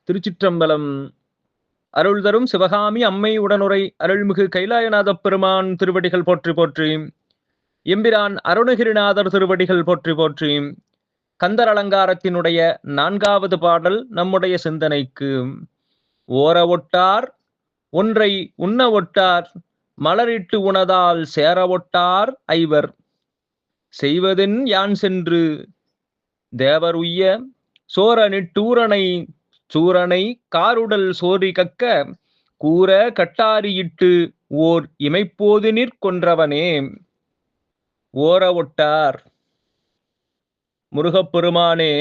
திருச்சிற்றம்பலம். அருள் தரும் சிவகாமி அம்மை உடனுரை அருள்மிகு கைலாயநாதப் பெருமான் திருவடிகள் போற்றி போற்றி. எம்பிரான் அருணகிரிநாதர் திருவடிகள் போற்றி போற்றி. கந்தர் அலங்காரத்தினுடைய 4வது பாடல் நம்முடைய சிந்தனைக்கு. ஓர ஒட்டார் ஒன்றை உண்ண ஒட்டார் மலரிட்டு உணதால் சேர ஒட்டார் ஐவர் செய்வதென் யான் சென்று தேவர் உய்ய சோர நிட்டூரனை சூரனை காருடல் சோரி கக்க கூற கட்டாரியிட்டு ஓர் இமைப்போது நிற்கொன்றவனே. ஓர ஒட்டார். முருகப்பெருமானே,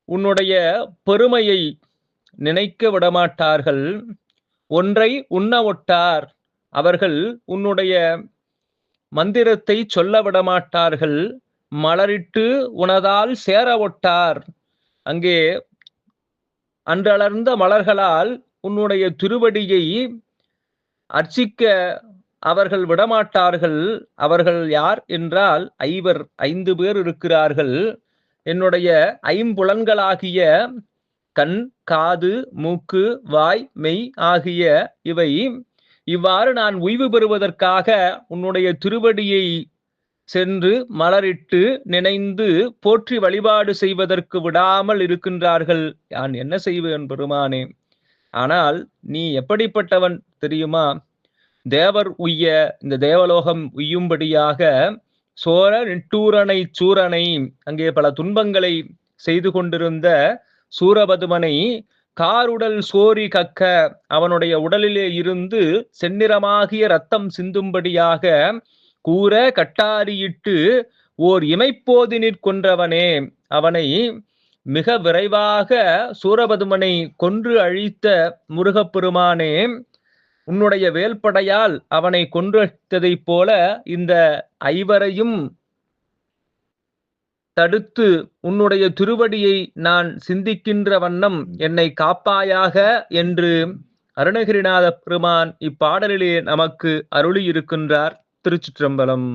உன்னுடைய பெருமையை நினைக்க விடமாட்டார்கள். ஒன்றை உண்ண ஒட்டார், அவர்கள் உன்னுடைய மந்திரத்தை சொல்ல விடமாட்டார்கள். மலரிட்டு உனதால் சேர ஒட்டார், அங்கே அன்றளர்ந்த மலர்களால் உன்னுடைய திருவடியை அர்ச்சிக்க அவர்கள் விடமாட்டார்கள். அவர்கள் யார் என்றால் ஐவர், 5 பேர் இருக்கிறார்கள். என்னுடைய ஐம்புலன்களாகிய கண், காது, மூக்கு, வாய், மெய் ஆகிய இவை இவ்வாறு நான் உய்வு பெறுவதற்காக உன்னுடைய திருவடியை சென்று மலரிட்டு நினைந்து போற்றி வழிபாடு செய்வதற்கு விடாமல் இருக்கின்றார்கள். நான் என்ன செய்வேன் பெருமானே? ஆனால் நீ எப்படிப்பட்டவன் தெரியுமா? தேவர் உய்ய, இந்த தேவலோகம் உய்யும்படியாக சோர நிட்டூரனை சூரனை, அங்கே பல துன்பங்களை செய்து கொண்டிருந்த சூரபதுமனை காருடல் சோரி கக்க, அவனுடைய உடலிலே இருந்து செந்நிறமாகிய ரத்தம் சிந்தும்படியாக கூற கட்டாரியிட்டு ஓர் இமைப்போது நிற்கொன்றவனே, அவனை மிக விரைவாக சூரபதுமனை கொன்று அழித்த முருகப்பெருமானே, உன்னுடைய வேல்படையால் அவனை கொன்றதைப் போல இந்த ஐவரையும் தடுத்து உன்னுடைய திருவடியை நான் சிந்திக்கின்ற வண்ணம் என்னை காப்பாயாக என்று அருணகிரிநாத பெருமான் இப்பாடலிலே நமக்கு அருளி இருக்கின்றார். திருச்சிற்றம்பலம்.